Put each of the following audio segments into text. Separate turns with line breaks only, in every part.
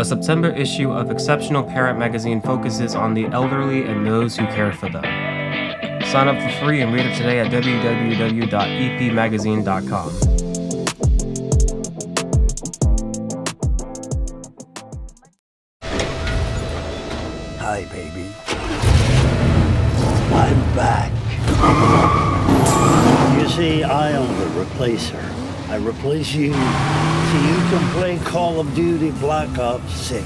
The September issue of Exceptional Parent magazine focuses on the elderly and those who care for them. Sign up for free and read it today at www.epmagazine.com.
Hi, baby. I'm back. You see, I am the replacer. I replace you so you can play Call of Duty Black Ops 6.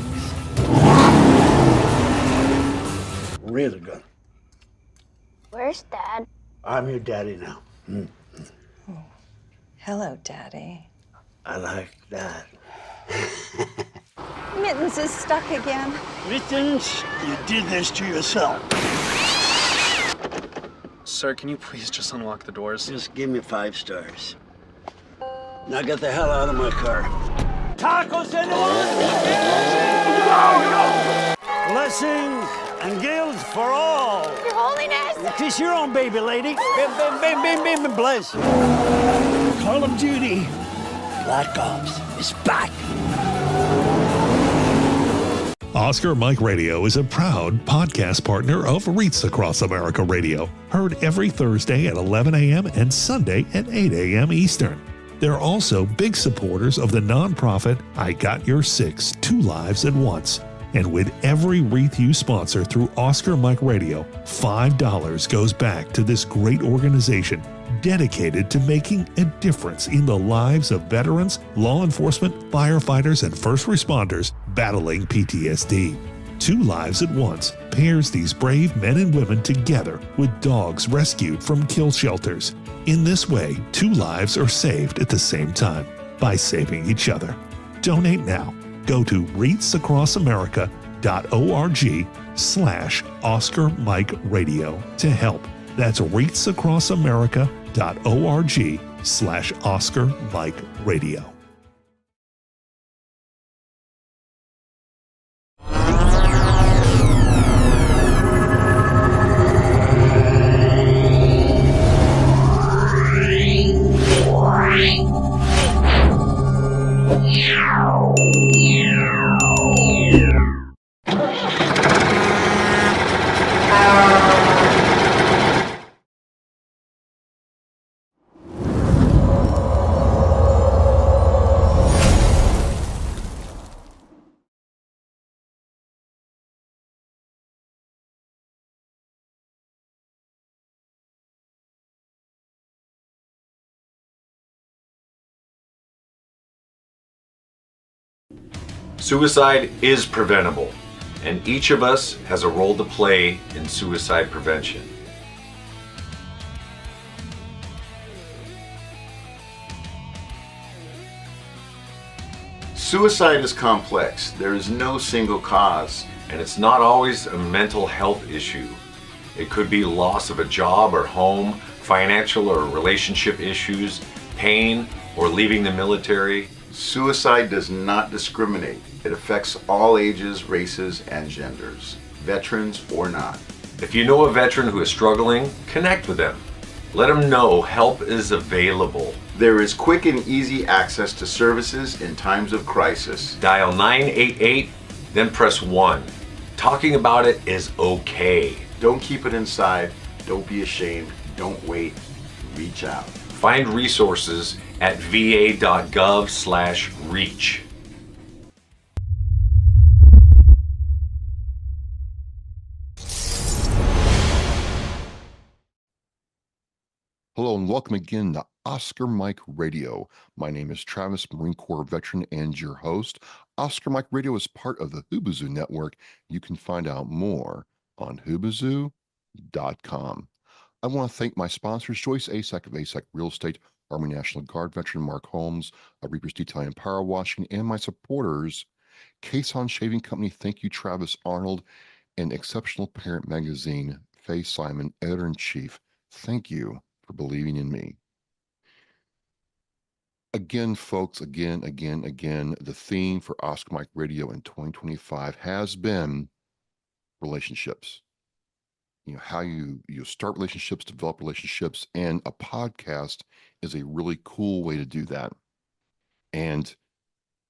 Really good.
Where's Dad?
I'm your daddy now.
Oh. Hello, Daddy.
I like that.
Mittens is stuck again.
Mittens, you did this to yourself.
Sir, can you please just unlock the doors?
Just give me 5 stars. Now get the hell out of my car. Tacos, anyone? Blessings and gifts for all.
Your Holiness!
You kiss your own baby, lady. Bim, bim, bim, bim, bim, bim, bless. Call of Duty Black Ops is back.
Oscar Mike Radio is a proud podcast partner of Reach Across America Radio, heard every Thursday at 11 a.m. and Sunday at 8 a.m. Eastern. They're also big supporters of the nonprofit I Got Your Six, 2 Lives at Once. And with every wreath you sponsor through Oscar Mike Radio, $5 goes back to this great organization dedicated to making a difference in the lives of veterans, law enforcement, firefighters, and first responders battling PTSD. 2 Lives at Once pairs these brave men and women together with dogs rescued from kill shelters. In this way, 2 lives are saved at the same time by saving each other. Donate now. Go to reachacrossamerica.org/Oscar Mike Radio to help. That's reachacrossamerica.org/Oscar Mike Radio.
Suicide is preventable, and each of us has a role to play in suicide prevention.
Suicide is complex. There is no single cause.
And it's not always a mental health issue. It could be loss of a job or home, financial or relationship issues, pain, or leaving the military.
Suicide does not discriminate. It affects all ages, races, and genders, veterans or not.
If you know a veteran who is struggling, connect with them. Let them know help is available.
There is quick and easy access to services in times of crisis.
Dial 988, then press 1. Talking about it is okay.
Don't keep it inside. Don't be ashamed. Don't wait. Reach out.
Find resources at va.gov/reach.
Hello and welcome again to Oscar Mike Radio. My name is Travis, Marine Corps veteran and your host. Oscar Mike Radio is part of the Hubazoo Network. You can find out more on hubazoo.com. I want to thank my sponsors, Joyce Asek of Asek Real Estate, Army National Guard veteran Mark Holmes of Reapers Detailing and Power Washing, and my supporters, Cason Shaving Company, thank you, Travis Arnold, and Exceptional Parent Magazine, Faye Simon, Editor-in-Chief, thank you for believing in me. Again, folks, again, the theme for Oscar Mike Radio in 2025 has been relationships. You know, how you start relationships, develop relationships, and a podcast is a really cool way to do that. And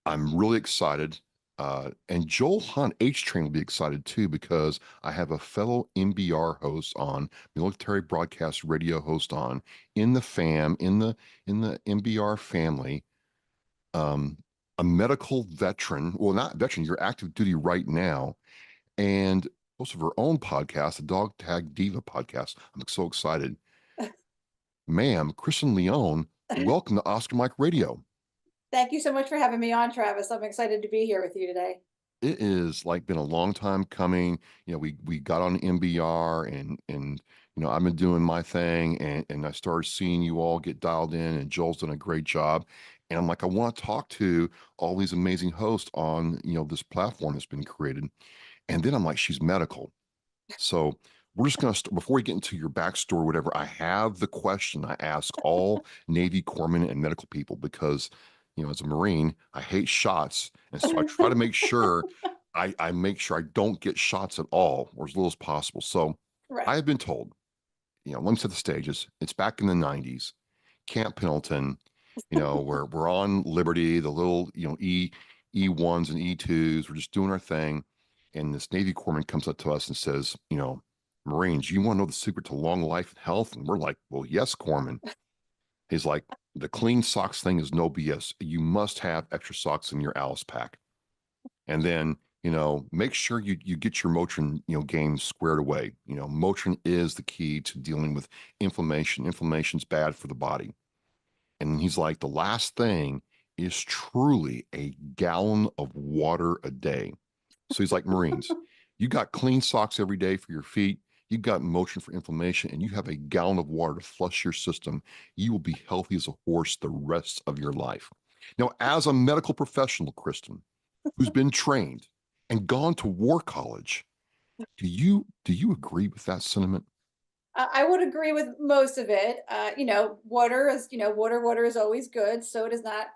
I'm really excited And Joel Hunt, H-Train, will be excited too, because I have a fellow MBR host on, military broadcast radio host on, in the MBR family, a medical veteran, well, not veteran, you're active duty right now, and host of her own podcast, the Dog Tag Diva Podcast. I'm so excited. Ma'am, Kristin Leon, welcome to Oscar Mike Radio.
Thank you so much for having me on, Travis. I'm excited to be here with you today.
It is like been a long time coming. You know, we got on MBR and you know, I've been doing my thing, and I started seeing you all get dialed in, and Joel's done a great job. And I'm like, I want to talk to all these amazing hosts on, you know, this platform that's been created. And then I'm like, she's medical. So we're just going to, before we get into your backstory, whatever, I have the question I ask all Navy corpsmen and medical people, because, you know, as a Marine, I hate shots. And so I try to make sure I make sure I don't get shots at all, or as little as possible. So
Right.
I have been told, you know, let me set the stages. It's back in the 90s, Camp Pendleton, you know, we're on Liberty, the little, you know, E1s and E2s, we're just doing our thing. And this Navy corpsman comes up to us and says, you know, Marines, you want to know the secret to long life and health? And we're like, well, yes, corpsman. He's like, the clean socks thing is no BS. You must have extra socks in your Alice pack. And then, you know, make sure you get your Motrin, you know, game squared away. You know, Motrin is the key to dealing with inflammation. Inflammation's bad for the body. And he's like, the last thing is truly a gallon of water a day. So he's like, Marines, you got clean socks every day for your feet. You got Motrin for inflammation, and you have a gallon of water to flush your system. You will be healthy as a horse the rest of your life. Now, as a medical professional, Kristin, who's been trained and gone to war college, do you agree with that sentiment?
I would agree with most of it. You know, water is, you know, water is always good. Soda is not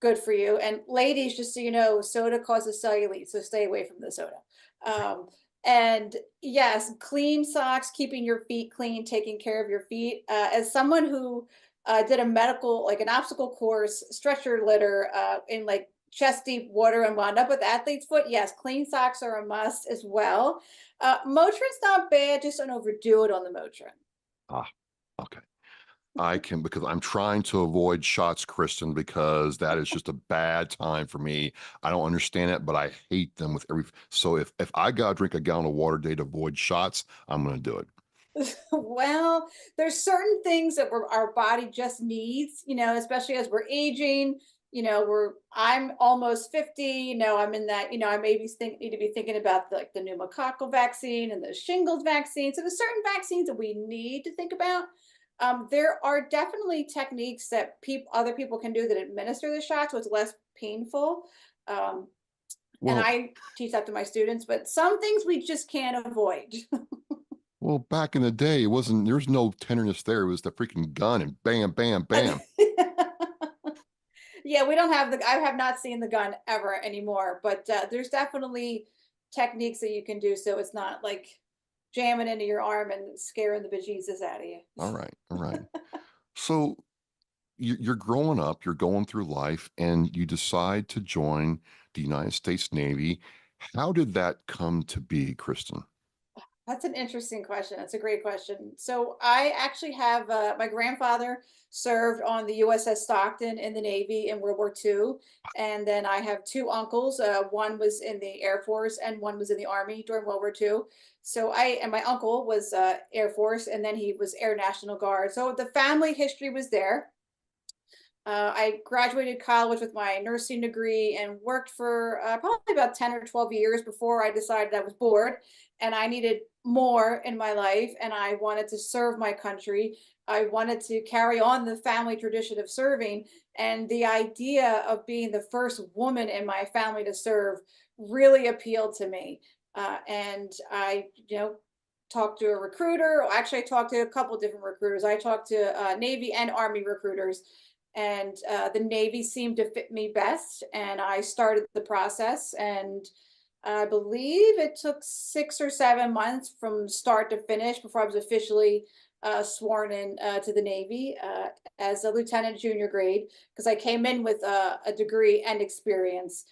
good for you. And ladies, just so you know, soda causes cellulite, so stay away from the soda. And yes, clean socks, keeping your feet clean, taking care of your feet. As someone who did a medical, like an obstacle course, stretcher litter in like chest deep water and wound up with athlete's foot, yes, clean socks are a must as well. Motrin's not bad, just don't overdo it on the Motrin.
Ah, okay. I can, because I'm trying to avoid shots, Kristin, because that is just a bad time for me. I don't understand it, but I hate them with every. So if I got to drink a gallon of water a day to avoid shots, I'm going to do it.
Well, there's certain things that our body just needs, you know, especially as we're aging. You know, I'm almost 50, you know, I'm in that, you know, I maybe need to be thinking about the pneumococcal vaccine and the shingles vaccine. So there's certain vaccines that we need to think about. There are definitely techniques that other people can do that administer the shot, so it's less painful. And I teach that to my students, but some things we just can't avoid.
Well, back in the day, there's no tenderness there. It was the freaking gun and bam, bam, bam.
Yeah, we don't have I have not seen the gun ever anymore, but there's definitely techniques that you can do so it's not like jamming into your arm and scaring the bejesus out of you.
All right. All right. So you're growing up, you're going through life, and you decide to join the United States Navy. How did that come to be, Kristin?
That's an interesting question. That's a great question. So I actually have my grandfather served on the USS Stockton in the Navy in World War II. And then I have two uncles. One was in the Air Force and one was in the Army during World War II. So my uncle was Air Force, and then he was Air National Guard. So the family history was there. I graduated college with my nursing degree and worked for probably about 10 or 12 years before I decided I was bored and I needed more in my life and I wanted to serve my country. I wanted to carry on the family tradition of serving, and the idea of being the first woman in my family to serve really appealed to me. And I, talked to a recruiter. Actually, I talked to a couple of different recruiters. I talked to Navy and Army recruiters. And the Navy seemed to fit me best. And I started the process. And I believe it took 6 or 7 months from start to finish before I was officially sworn in to the Navy as a lieutenant junior grade, because I came in with a degree and experience.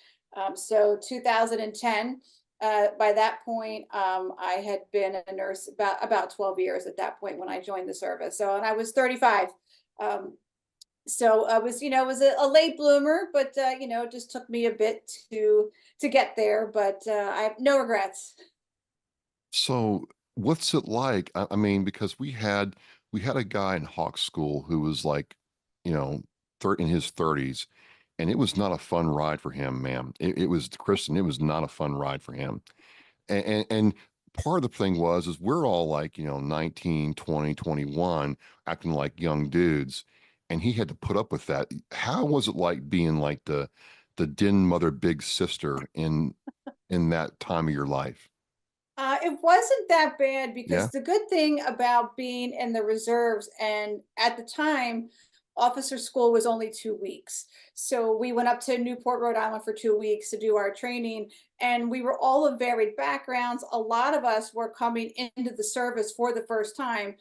So 2010, by that point, I had been a nurse about 12 years at that point when I joined the service. So, and I was 35. So I was, it was a late bloomer, but it just took me a bit to get there. But I have no regrets.
So what's it like? I mean, because we had a guy in Hawk School who was like, you know, in his 30s, and it was not a fun ride for him, ma'am. It was Kristen. It was not a fun ride for him. And part of the thing is we're all like, 19, 20, 21, acting like young dudes, and he had to put up with that. How was it like being like the den mother big sister in that time of your life?
It wasn't that bad
Yeah.
because the good thing about being in the reserves, and at the time, officer school was only 2 weeks. So we went up to Newport, Rhode Island for 2 weeks to do our training. And we were all of varied backgrounds. A lot of us were coming into the service for the first time.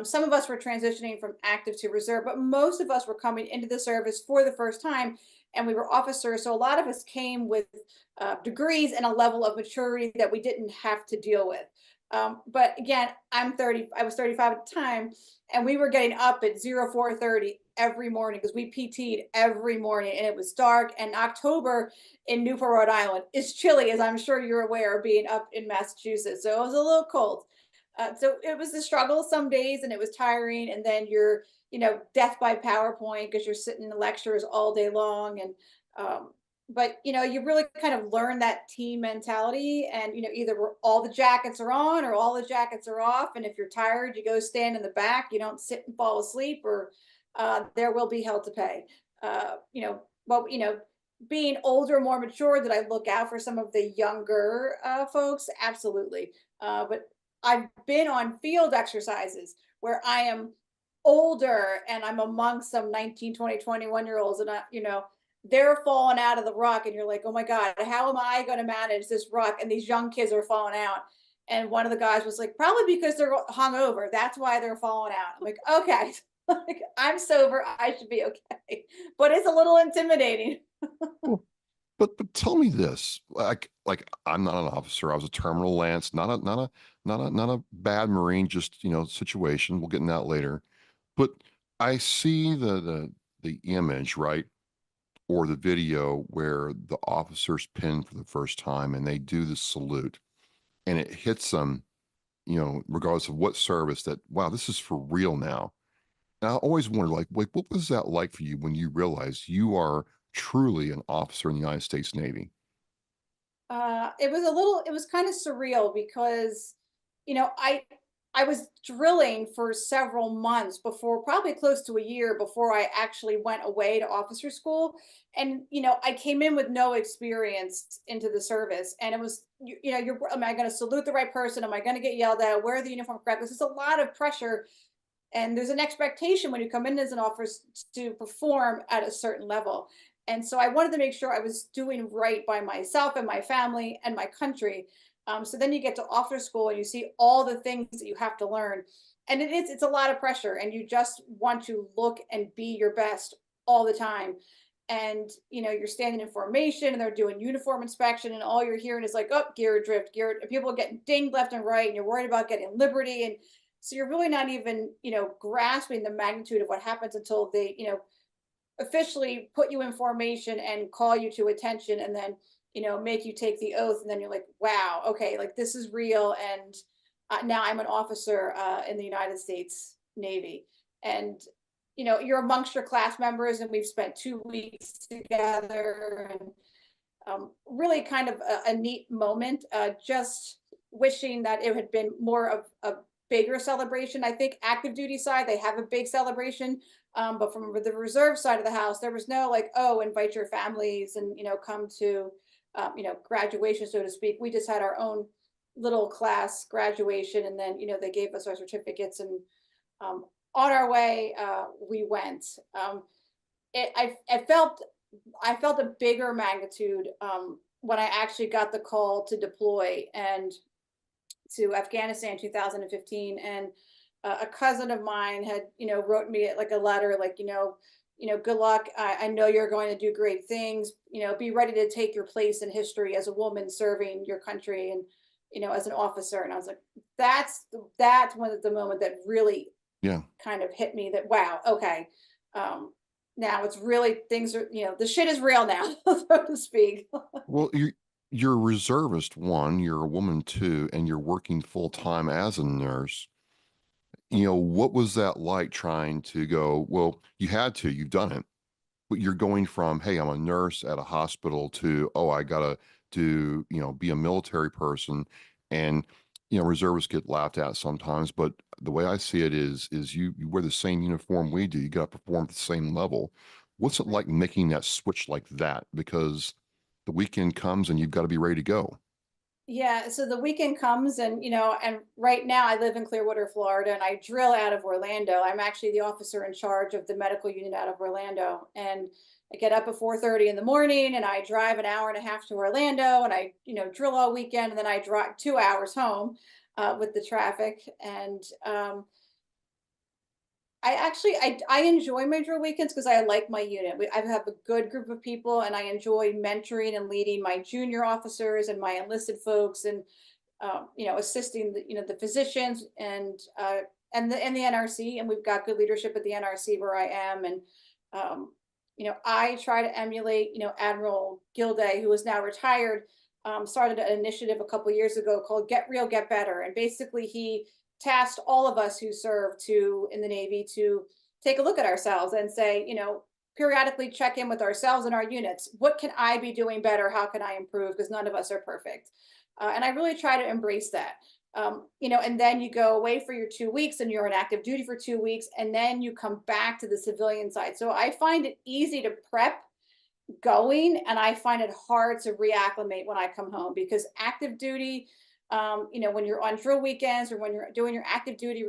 Some of us were transitioning from active to reserve, but most of us were coming into the service for the first time. And we were officers. So a lot of us came with degrees and a level of maturity that we didn't have to deal with. But again, I'm 30, I was 35 at the time, and we were getting up at 04:30 every morning because we PT'd every morning, and it was dark. And October in Newport, Rhode Island is chilly, as I'm sure you're aware, being up in Massachusetts. So it was a little cold. So it was a struggle some days, and it was tiring. And then you're, death by PowerPoint because you're sitting in lectures all day long. And but you really kind of learn that team mentality, and either all the jackets are on or all the jackets are off. And if you're tired, you go stand in the back. You don't sit and fall asleep, or there will be hell to pay. But being older, more mature, that I look out for some of the younger folks, absolutely. But I've been on field exercises where I am older and I'm among some 19, 20, 21 year olds, and they're falling out of the ruck, and you're like, oh my God, how am I going to manage this ruck? And these young kids are falling out. And one of the guys was like, probably because they're hungover. That's why they're falling out. I'm like, okay, like, I'm sober. I should be okay. But it's a little intimidating.
But tell me this, like I'm not an officer. I was a terminal lance, not a bad Marine, just situation. We'll get in that later. But I see the image, right? Or the video where the officers pin for the first time and they do the salute, and it hits them, regardless of what service, that wow, this is for real now. And I always wonder, like, what was that like for you when you realized you are truly an officer in the United States Navy?
It was kind of surreal because, I was drilling for several months before, probably close to a year before I actually went away to officer school. And, I came in with no experience into the service. And it was, am I going to salute the right person? Am I going to get yelled at? Wear the uniform correctly? There's a lot of pressure. And there's an expectation when you come in as an officer to perform at a certain level. And so I wanted to make sure I was doing right by myself and my family and my country. So then you get to officer school and you see all the things that you have to learn. And it's a lot of pressure, and you just want to look and be your best all the time. And you're standing in formation and they're doing uniform inspection, and all you're hearing is like, oh, gear drift, gear, and people are getting dinged left and right, and you're worried about getting liberty. And so you're really not even, grasping the magnitude of what happens until they, officially put you in formation and call you to attention, and then make you take the oath. And then you're like, wow, okay, like this is real. And now I'm an officer in the United States Navy. And you're amongst your class members, and we've spent 2 weeks together, and really kind of a neat moment. Just wishing that it had been more of a bigger celebration. I think active duty side, they have a big celebration. But from the reserve side of the house, there was no like, oh, invite your families and, come to, graduation, so to speak. We just had our own little class graduation. And then, they gave us our certificates, and on our way, we went. I felt a bigger magnitude when I actually got the call to deploy and to Afghanistan in 2015. And a cousin of mine had, wrote me like a letter, like, good luck. I know you're going to do great things. Be ready to take your place in history as a woman serving your country and, as an officer. And I was like, that's one of the moment that really kind of hit me that, wow, okay. Now it's really, things are, the shit is real now, so to speak.
Well, you're a reservist, one, you're a woman, two, and you're working full time as a nurse. What was that like trying to go, well, you've done it, but you're going from, hey, I'm a nurse at a hospital to, oh, I gotta do, be a military person. And, reservists get laughed at sometimes, but the way I see it is you wear the same uniform we do. You got to perform at the same level. What's it like making that switch like that? Because the weekend comes and you've got to be ready to go.
Yeah, so the weekend comes and and right now I live in Clearwater, Florida, and I drill out of Orlando. I'm actually the officer in charge of the medical unit out of Orlando. And I get up at 4:30 in the morning and I drive an hour and a half to Orlando and I, drill all weekend and then I drive 2 hours home with the traffic. And I enjoy my drill weekends because I like my unit. I have a good group of people, and I enjoy mentoring and leading my junior officers and my enlisted folks, and assisting the physicians and the NRC. And we've got good leadership at the NRC where I am, and I try to emulate Admiral Gilday, who is now retired. Started an initiative a couple years ago called Get Real, Get Better, and basically he tasked all of us who serve in the Navy to take a look at ourselves and say, periodically check in with ourselves and our units. What can I be doing better? How can I improve? Because none of us are perfect. And I really try to embrace that. And then you go away for your 2 weeks and you're on active duty for 2 weeks, and then you come back to the civilian side. So I find it easy to prep going, and I find it hard to reacclimate when I come home, because active duty, when you're on drill weekends or when you're doing your active duty,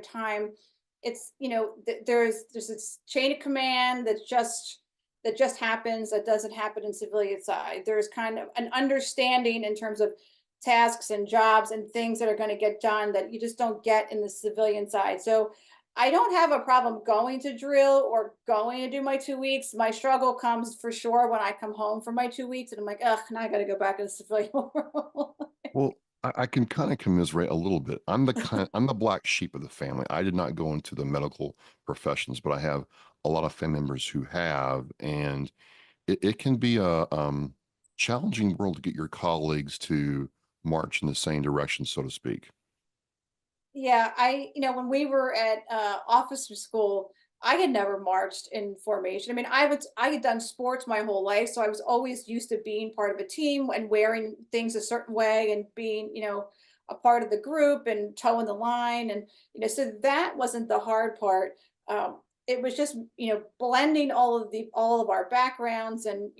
time, it's, there's this chain of command that just happens, that doesn't happen in civilian side. There's kind of an understanding in terms of tasks and jobs and things that are going to get done that you just don't get in the civilian side. So I don't have a problem going to drill or going to do my 2 weeks. My struggle comes for sure when I come home from my 2 weeks and I'm like, ugh, now I got to go back to the civilian world.
Well, I can kind of commiserate a little bit. I'm the black sheep of the family. I did not go into the medical professions, but I have a lot of family members who have, and it can be a challenging world to get your colleagues to march in the same direction, so to speak.
Yeah, when we were at officer school, I had never marched in formation. I mean, I had done sports my whole life, so I was always used to being part of a team and wearing things a certain way and being, a part of the group and toeing the line. And, so that wasn't the hard part. It was just, blending all of our backgrounds and,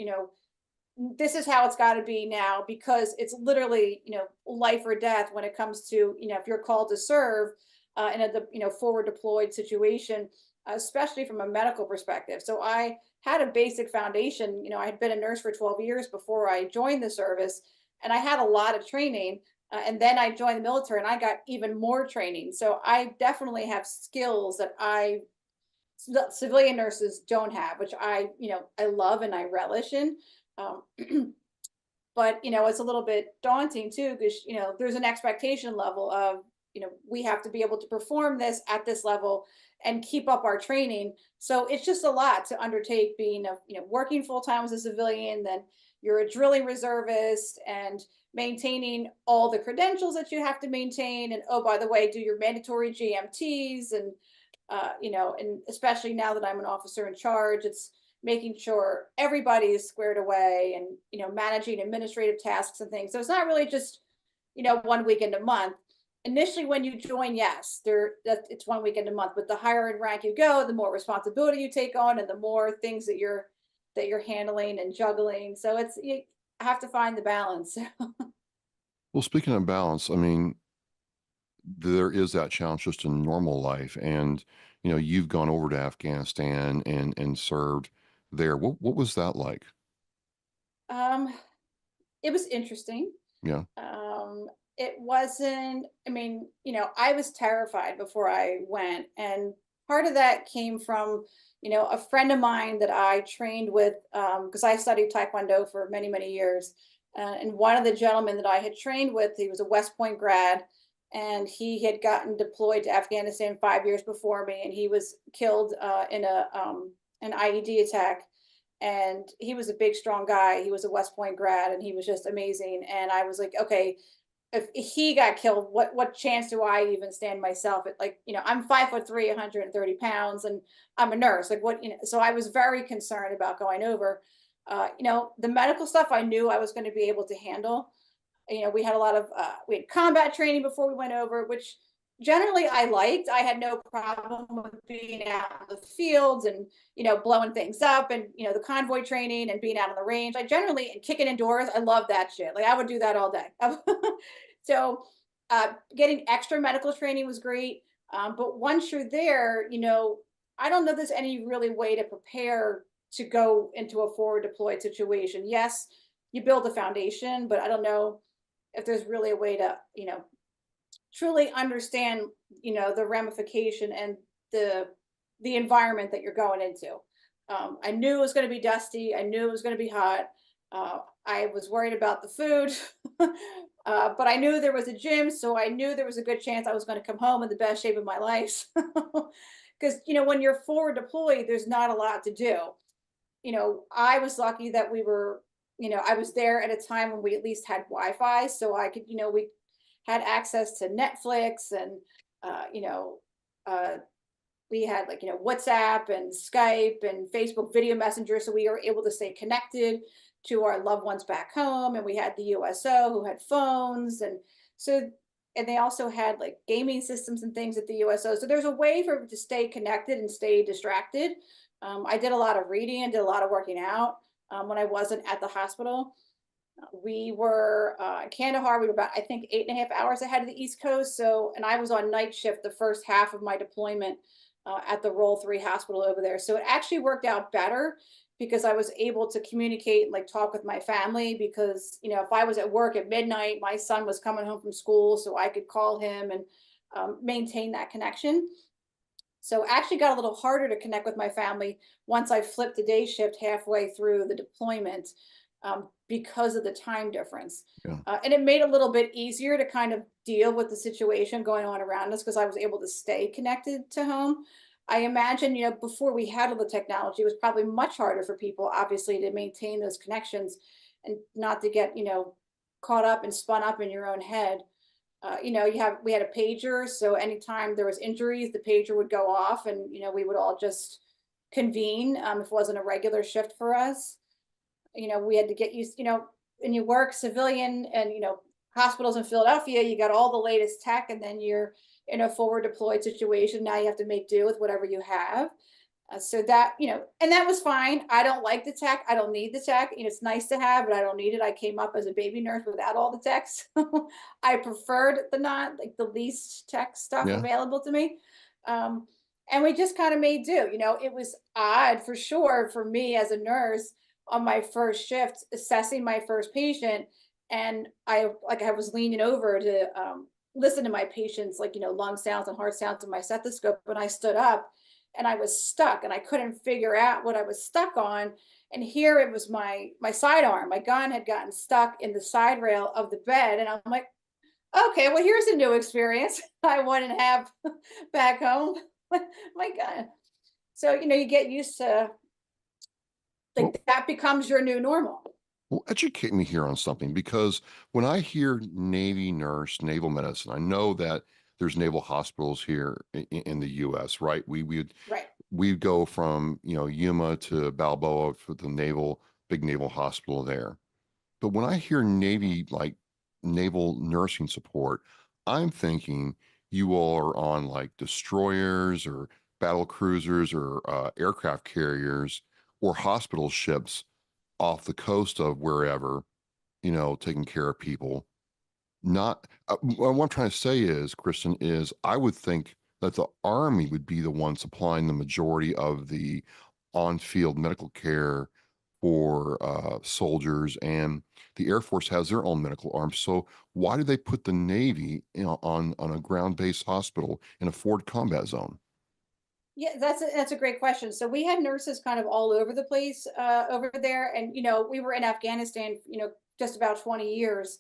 this is how it's got to be now, because it's literally, life or death when it comes to, if you're called to serve in a, forward deployed situation, especially from a medical perspective. So I had a basic foundation. I had been a nurse for 12 years before I joined the service, and I had a lot of training. And then I joined the military and I got even more training. So I definitely have skills that civilian nurses don't have, which I love and I relish in. But, it's a little bit daunting too, because, there's an expectation level of, we have to be able to perform this at this level and keep up our training. So it's just a lot to undertake, being working full time as a civilian, then you're a drilling reservist and maintaining all the credentials that you have to maintain. And, oh, by the way, do your mandatory GMTs and, and especially now that I'm an officer in charge, it's making sure everybody is squared away and, managing administrative tasks and things. So it's not really just, 1 weekend a month. Initially, when you join, yes, it's 1 weekend a month, but the higher in rank you go, the more responsibility you take on and the more things that you're handling and juggling. So you have to find the balance.
Well, speaking of balance, I mean, there is that challenge just in normal life. And, you've gone over to Afghanistan and served there. What was that like?
It was interesting.
Yeah.
It wasn't, I mean, I was terrified before I went, and part of that came from, a friend of mine that I trained with, because I studied Taekwondo for many, many years. And one of the gentlemen that I had trained with, he was a West Point grad, and he had gotten deployed to Afghanistan 5 years before me, and he was killed in an IED attack. And he was a big, strong guy. He was a West Point grad, and he was just amazing. And I was like, okay, if he got killed, what chance do I even stand myself? At, like, I'm 5'3", 130 pounds, and I'm a nurse. Like, what, so I was very concerned about going over. The medical stuff I knew I was going to be able to handle. We had a lot of we had combat training before we went over, which generally I liked. I had no problem with being out in the fields and, blowing things up, and, the convoy training and being out on the range. I generally, and kicking indoors, I love that shit. Like, I would do that all day. So getting extra medical training was great. But once you're there, I don't know there's any really way to prepare to go into a forward deployed situation. Yes, you build a foundation, but I don't know if there's really a way to, truly understand, the ramification and the environment that you're going into. I knew it was going to be dusty. I knew it was going to be hot. I was worried about the food, but I knew there was a gym, so I knew there was a good chance I was going to come home in the best shape of my life. Because, when you're forward deployed, there's not a lot to do. I was lucky that we were, I was there at a time when we at least had Wi-Fi, so I could, we had access to Netflix, and, we had, like, WhatsApp and Skype and Facebook video messenger. So we were able to stay connected to our loved ones back home. And we had the USO who had phones. And they also had, like, gaming systems and things at the USO. So there's a way for to stay connected and stay distracted. I did a lot of reading and did a lot of working out when I wasn't at the hospital. We were in Kandahar. We were about, I think, 8.5 hours ahead of the East Coast. So, and I was on night shift the first half of my deployment at the Roll 3 hospital over there. So it actually worked out better because I was able to communicate and, like, talk with my family, because, if I was at work at midnight, my son was coming home from school, so I could call him and maintain that connection. So actually got a little harder to connect with my family once I flipped to day shift halfway through the deployment, because of the time difference.
Yeah.
And it made it a little bit easier to kind of deal with the situation going on around us, because I was able to stay connected to home. I imagine, before we had all the technology, it was probably much harder for people, obviously, to maintain those connections and not to get, caught up and spun up in your own head. We had a pager, so anytime there was injuries, the pager would go off, and, we would all just convene if it wasn't a regular shift for us. We had to get used, when you work civilian and, hospitals in Philadelphia, you got all the latest tech, and then you're in a forward deployed situation. Now you have to make do with whatever you have. So that, and that was fine. I don't like the tech. I don't need the tech. It's nice to have, but I don't need it. I came up as a baby nurse without all the techs. I preferred the least tech stuff available to me. And we just kind of made do. It was odd for sure for me as a nurse on my first shift, assessing my first patient. And I was leaning over to listen to my patients, lung sounds and heart sounds in my stethoscope. And I stood up and I was stuck, and I couldn't figure out what I was stuck on. And here it was my sidearm. My gun had gotten stuck in the side rail of the bed. And I'm like, okay, well, here's a new experience I wouldn't have back home. My God. So, you get used to, that becomes your new normal.
Well, educate me here on something, because when I hear Navy nurse, naval medicine, I know that there's naval hospitals here in the U.S., right? We'd go from, Yuma to Balboa for the big naval hospital there. But when I hear Navy, like naval nursing support, I'm thinking you all are on, like, destroyers or battle cruisers or aircraft carriers or hospital ships off the coast of wherever, taking care of people. Not what I'm trying to say is, Kristin, is I would think that the Army would be the one supplying the majority of the on-field medical care for soldiers, and the Air Force has their own medical arm. So why do they put the Navy, on a ground-based hospital in a forward combat zone?
Yeah, that's a great question. So we had nurses kind of all over the place over there, and we were in Afghanistan, just about 20 years.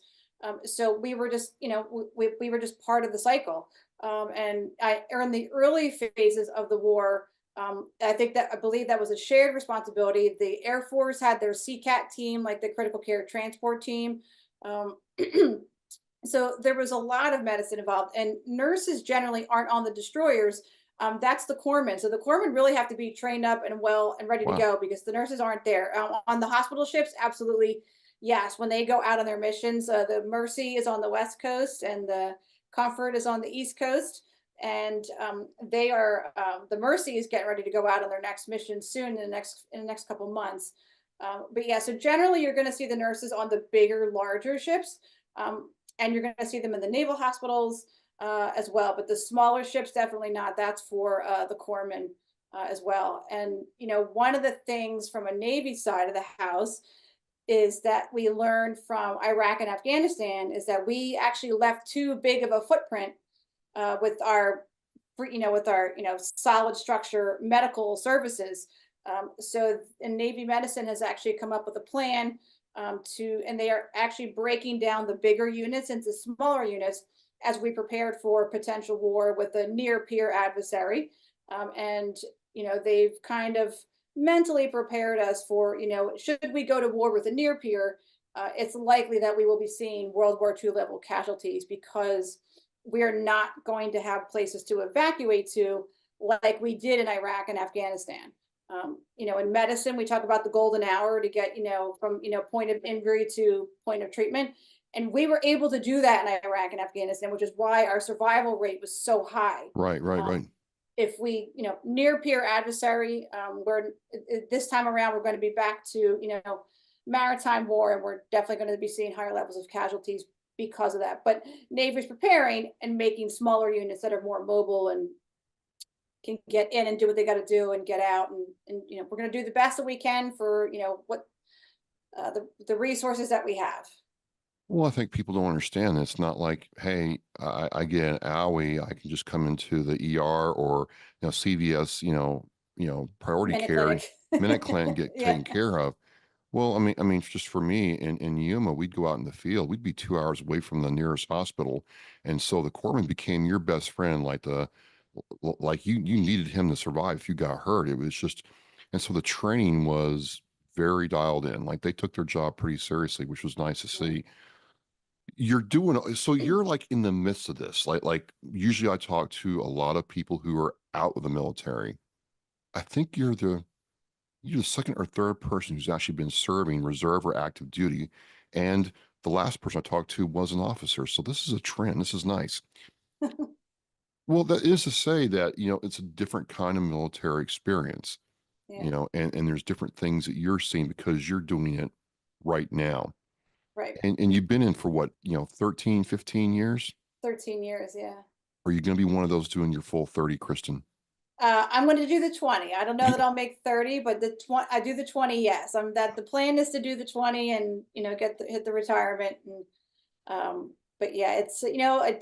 So we were just, we were just part of the cycle. And in the early phases of the war, I believe that was a shared responsibility. The Air Force had their CCAT team, like the critical care transport team. Um, so there was a lot of medicine involved, and nurses generally aren't on the destroyers. That's the corpsmen. So the corpsmen really have to be trained up and well and ready to
Wow.
go because the nurses aren't there. On the hospital ships, absolutely, yes. When they go out on their missions, the Mercy is on the West Coast and the Comfort is on the East Coast. And the Mercy is getting ready to go out on their next mission soon in the next couple months. But yeah, so generally you're going to see the nurses on the bigger, larger ships. And you're going to see them in the naval hospitals as well. But the smaller ships, definitely not. That's for the corpsmen as well. And, one of the things from a Navy side of the house is that we learned from Iraq and Afghanistan is that we actually left too big of a footprint with our, solid structure medical services. So in Navy medicine has actually come up with a plan and they are actually breaking down the bigger units into smaller units as we prepared for potential war with a near peer adversary. And, they've kind of mentally prepared us for, should we go to war with a near peer, it's likely that we will be seeing World War II level casualties because we're not going to have places to evacuate to like we did in Iraq and Afghanistan. In medicine, we talk about the golden hour to get, from, point of injury to point of treatment. And we were able to do that in Iraq and Afghanistan, which is why our survival rate was so high.
Right.
If we, near peer adversary, this time around, we're going to be back to, maritime war, and we're definitely going to be seeing higher levels of casualties because of that. But Navy's preparing and making smaller units that are more mobile and can get in and do what they got to do and get out. And we're going to do the best that we can for, what the resources that we have.
Well, I think people don't understand. It's not like, hey, I get an owie, I can just come into the ER or CVS, priority
Minute
care,
clinic.
minute clinic, and get
Yeah.
taken care of. Well, I mean, just for me in Yuma, we'd go out in the field. We'd be 2 hours away from the nearest hospital, and so the corpsman became your best friend. Like you needed him to survive if you got hurt. It was just, and so the training was very dialed in. Like they took their job pretty seriously, which was nice to see. You're doing so. You're like in the midst of this. Like usually, I talk to a lot of people who are out of the military. I think you're the second or third person who's actually been serving reserve or active duty. And the last person I talked to was an officer. So this is a trend. This is nice. Well, that is to say that, it's a different kind of military experience,
Yeah.
And there's different things that you're seeing because you're doing it right now.
Right.
And you've been in for what, 13, 15 years?
13 years. Yeah.
Are you going to be one of those doing your full 30, Kristin?
I'm going to do the 20. I don't know that I'll make 30, but I do the 20. Yes. The plan is to do the 20 and, hit the retirement. And, but yeah, it's,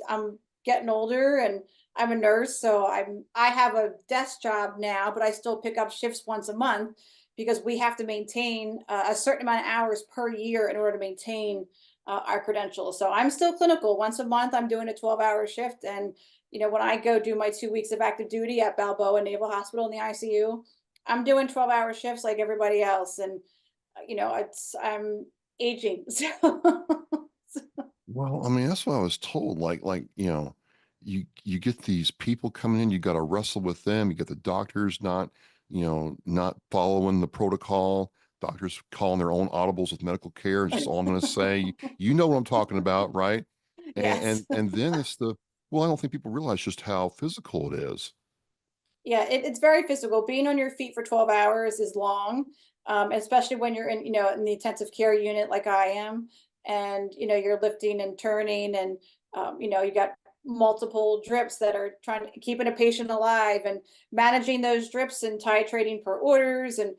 I'm getting older and I'm a nurse. So I have a desk job now, but I still pick up shifts once a month because we have to maintain a certain amount of hours per year in order to maintain our credentials. So I'm still clinical. Once a month, I'm doing a 12-hour shift. And, when I go do my 2 weeks of active duty at Balboa Naval Hospital in the ICU, I'm doing 12-hour shifts like everybody else. And, I'm aging.
Well, I mean, that's what I was told. You get these people coming in, you got to wrestle with them. You get the doctors not following the protocol. Doctors calling their own audibles with medical care. Is just all I'm going to say. You know what I'm talking about, right?
Yes.
And then I don't think people realize just how physical it is.
Yeah, it's very physical. Being on your feet for 12 hours is long, especially when you're in the intensive care unit like I am, and you're lifting and turning, and you got multiple drips that are trying to keeping a patient alive and managing those drips and titrating per orders, and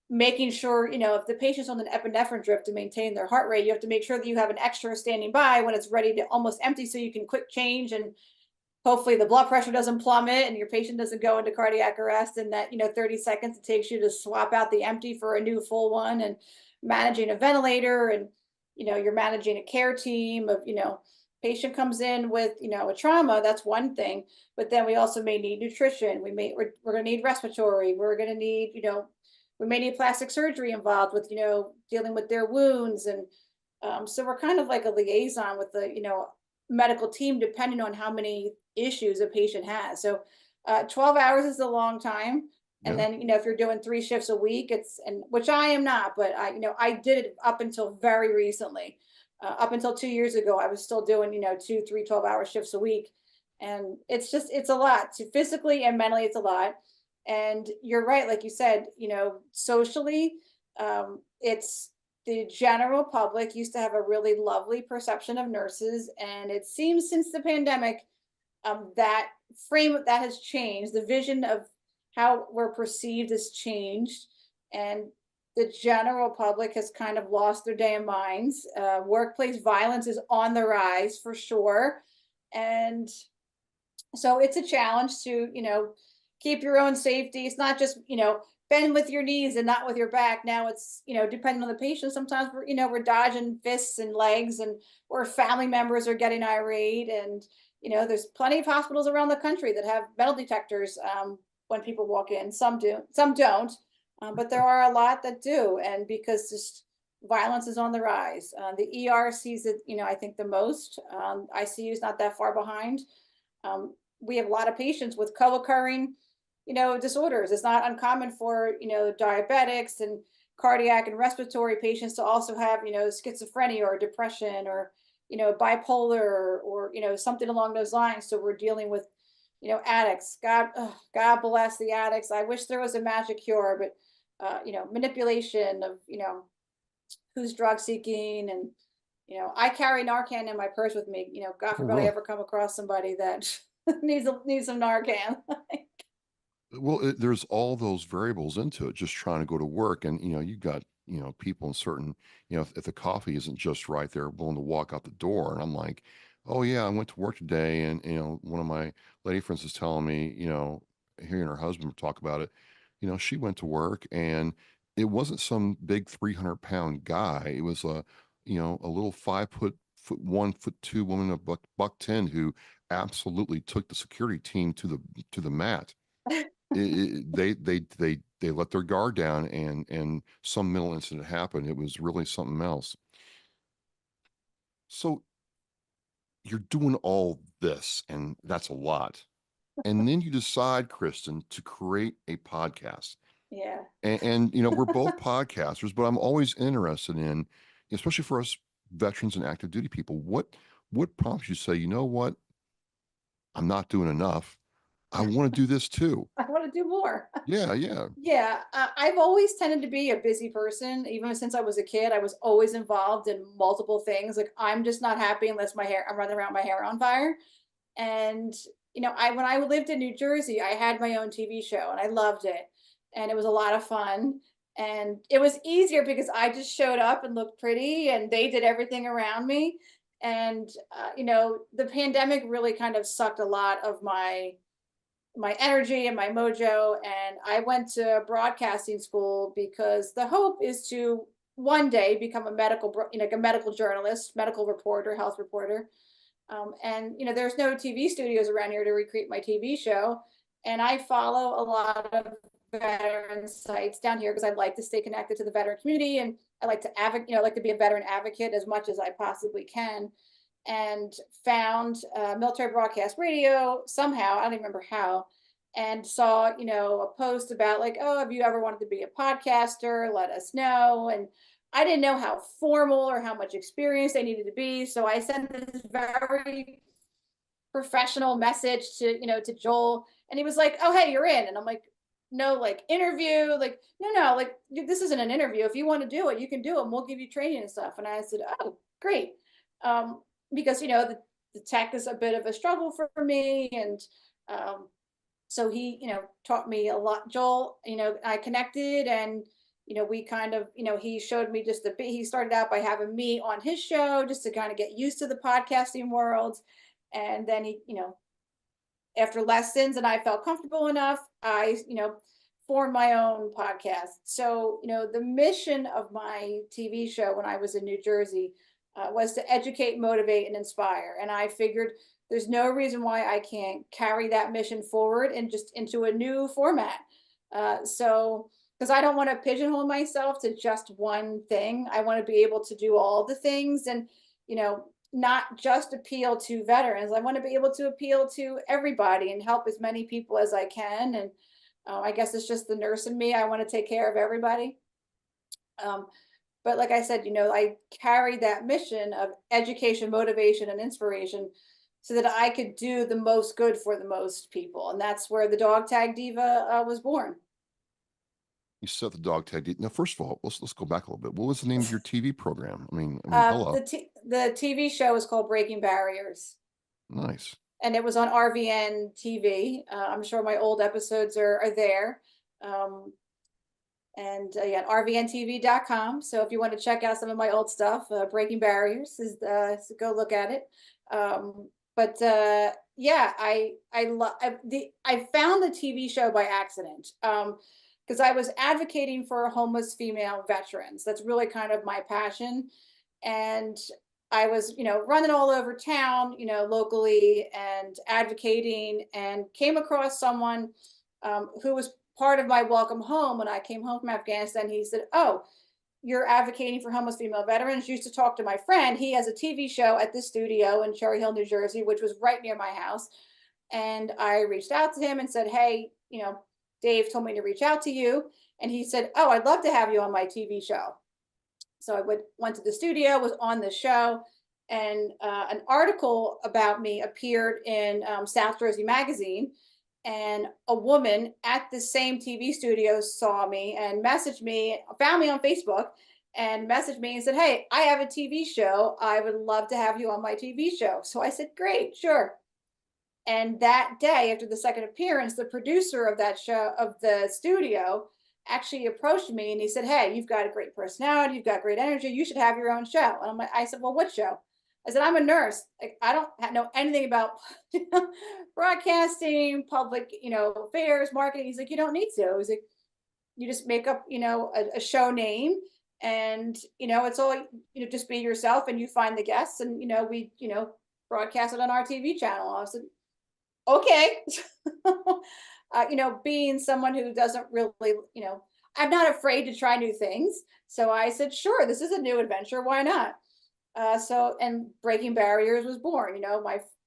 making sure if the patient's on an epinephrine drip to maintain their heart rate, you have to make sure that you have an extra standing by when it's ready to almost empty, so you can quick change and hopefully the blood pressure doesn't plummet and your patient doesn't go into cardiac arrest in that, 30 seconds it takes you to swap out the empty for a new full one, and managing a ventilator, and, you're managing a care team of, patient comes in with, a trauma, that's one thing, but then we also may need nutrition. We're going to need respiratory. We're going to need, we may need plastic surgery involved with, dealing with their wounds. And so we're kind of like a liaison with the, medical team, depending on how many issues a patient has. So 12 hours is a long time. And
Yeah.
then, if you're doing 3 shifts a week, which I am not, but I did it up until very recently. Up until 2 years ago, I was still doing, 2, 3, 12-hour shifts a week. And it's a lot physically and mentally, it's a lot. And you're right. Like you said, socially, it's the general public used to have a really lovely perception of nurses. And it seems since the pandemic, that that has changed. The vision of how we're perceived has changed. And the general public has kind of lost their damn minds. Workplace violence is on the rise for sure. And so it's a challenge to, keep your own safety. It's not just, bend with your knees and not with your back. Now it's, depending on the patient, sometimes we're dodging fists and legs, and or family members are getting irate. And, there's plenty of hospitals around the country that have metal detectors when people walk in. Some do, some don't. But there are a lot that do, and because just violence is on the rise. The ER sees it, I think the most. ICU is not that far behind. We have a lot of patients with co-occurring, disorders. It's not uncommon for, diabetics and cardiac and respiratory patients to also have, schizophrenia or depression or, bipolar or, something along those lines. So we're dealing with, addicts. God bless the addicts. I wish there was a magic cure, but manipulation of, who's drug seeking. And, I carry Narcan in my purse with me, God forbid I ever come across somebody that needs some Narcan.
Well, there's all those variables into it, just trying to go to work. And, you got, people in certain, if the coffee isn't just right, they're willing to walk out the door. And I'm like, oh yeah, I went to work today. And, one of my lady friends is telling me, hearing her husband talk about it, she went to work and it wasn't some big 300-pound guy. It was a little 5'1", 5'2" woman of buck 10 who absolutely took the security team to the mat. They let their guard down, and some mental incident happened. It was really something else. So you're doing all this, and that's a lot. And then you decide, Kristin, to create a podcast.
Yeah.
And we're both podcasters, but I'm always interested in, especially for us veterans and active duty people, what prompts you to say, you know what, I'm not doing enough. I want to do this too.
I want to do more.
Yeah.
Yeah. I've always tended to be a busy person. Even since I was a kid, I was always involved in multiple things. Like, I'm just not happy unless I'm running around, my hair on fire. And, when I lived in New Jersey, I had my own TV show and I loved it. And it was a lot of fun. And it was easier because I just showed up and looked pretty and they did everything around me. And, the pandemic really kind of sucked a lot of my energy and my mojo. And I went to broadcasting school because the hope is to one day become a medical journalist, medical reporter, health reporter. And, there's no TV studios around here to recreate my TV show. And I follow a lot of veteran sites down here because I'd like to stay connected to the veteran community. And I like to advocate, I like to be a veteran advocate as much as I possibly can. And found military broadcast radio somehow, I don't even remember how, and saw, a post about like, oh, have you ever wanted to be a podcaster? Let us know. And I didn't know how formal or how much experience they needed to be. So I sent this very professional message to, to Joel, and he was like, oh, hey, you're in. And I'm like, no, like interview, like, no, like this isn't an interview. If you want to do it, you can do it and we'll give you training and stuff. And I said, oh, great. Because, the tech is a bit of a struggle for me. And so he, taught me a lot. Joel, I connected and, we kind of, he showed me just he started out by having me on his show just to kind of get used to the podcasting world. And then he, after lessons and I felt comfortable enough, I, formed my own podcast. So, the mission of my TV show when I was in New Jersey was to educate, motivate, and inspire. And I figured there's no reason why I can't carry that mission forward and just into a new format. Because I don't want to pigeonhole myself to just one thing. I want to be able to do all the things and, not just appeal to veterans. I want to be able to appeal to everybody and help as many people as I can. And I guess it's just the nurse in me. I want to take care of everybody. But like I said, I carried that mission of education, motivation, and inspiration so that I could do the most good for the most people. And that's where the Dog Tag Diva was born.
You said the Dog Tag Diva. Now, first of all, let's go back a little bit. What was the name of your TV program? Hello.
The TV show is called Breaking Barriers.
Nice.
And it was on RVN TV. I'm sure my old episodes are there. RVNTV.com. So if you want to check out some of my old stuff, Breaking Barriers is so go look at it. I found the TV show by accident because I was advocating for homeless female veterans. That's really kind of my passion. And I was, running all over town, locally and advocating, and came across someone who was part of my welcome home when I came home from Afghanistan. He said, "Oh, you're advocating for homeless female veterans. Used to talk to my friend. He has a TV show at this studio in Cherry Hill, New Jersey, which was right near my house." And I reached out to him and said, "Hey, Dave told me to reach out to you." And he said, "Oh, I'd love to have you on my TV show." So I went to the studio, was on the show, and an article about me appeared in South Jersey Magazine. And a woman at the same TV studio saw me and messaged me, found me on Facebook and messaged me and said, "Hey, I have a TV show. I would love to have you on my TV show." So I said, "Great, sure." And that day, after the second appearance, the producer of that show, of the studio, actually approached me and he said, "Hey, you've got a great personality. You've got great energy. You should have your own show." And I said, "Well, what show?" I said, "I'm a nurse. Like, I don't know anything about broadcasting, public, affairs, marketing." He's like, "You don't need to." He's like, "You just make up, a show name and, it's all, just be yourself and you find the guests and, we, broadcast it on our TV channel." I said, "Okay." Being someone who doesn't really, I'm not afraid to try new things. So I said, "Sure, this is a new adventure. Why not?" And Breaking Barriers was born.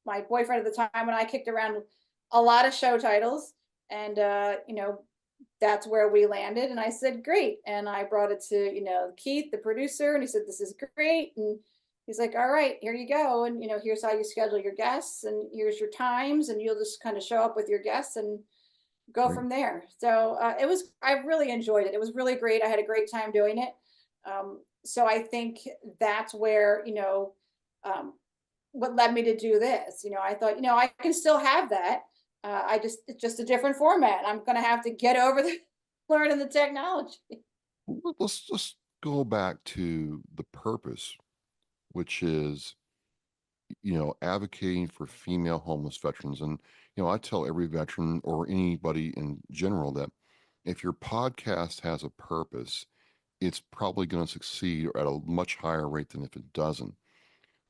My boyfriend at the time and I kicked around a lot of show titles, and that's where we landed. And I said, "Great." And I brought it to Keith, the producer, and he said, "This is great." And he's like, "All right, here you go. And here's how you schedule your guests, and here's your times, and you'll just kind of show up with your guests and go from there." So I really enjoyed it. It was really great. I had a great time doing it. So I think that's where, what led me to do this. I thought, I can still have that. It's just a different format. I'm going to have to get over learning the technology.
Let's just go back to the purpose, which is, advocating for female homeless veterans. And, I tell every veteran or anybody in general that if your podcast has a purpose, it's probably going to succeed at a much higher rate than if it doesn't.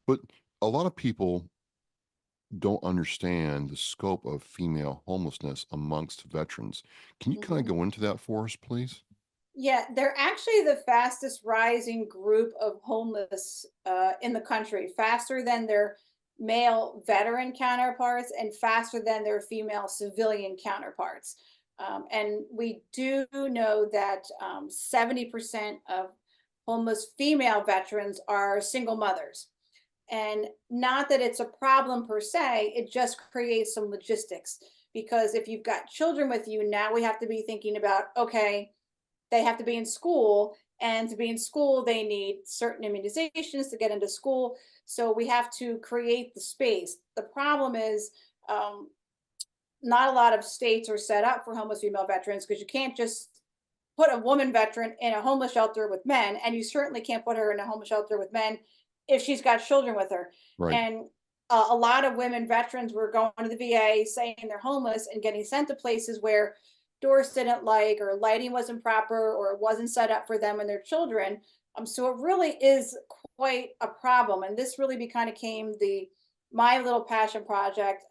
But a lot of people don't understand the scope of female homelessness amongst veterans. Can you kind of go into that for us, please?
Yeah, they're actually the fastest rising group of homeless in the country, faster than their male veteran counterparts and faster than their female civilian counterparts. And we do know that 70% of homeless female veterans are single mothers. And not that it's a problem per se, it just creates some logistics. Because if you've got children with you, now we have to be thinking about, okay, they have to be in school, and to be in school, they need certain immunizations to get into school. So we have to create the space. The problem is, not a lot of states are set up for homeless female veterans, because you can't just put a woman veteran in a homeless shelter with men, and you certainly can't put her in a homeless shelter with men if she's got children with her.
Right.
And a lot of women veterans were going to the VA saying they're homeless and getting sent to places where doors didn't like, or lighting wasn't proper, or it wasn't set up for them and their children. So it really is quite a problem. And this really kind of came my little passion project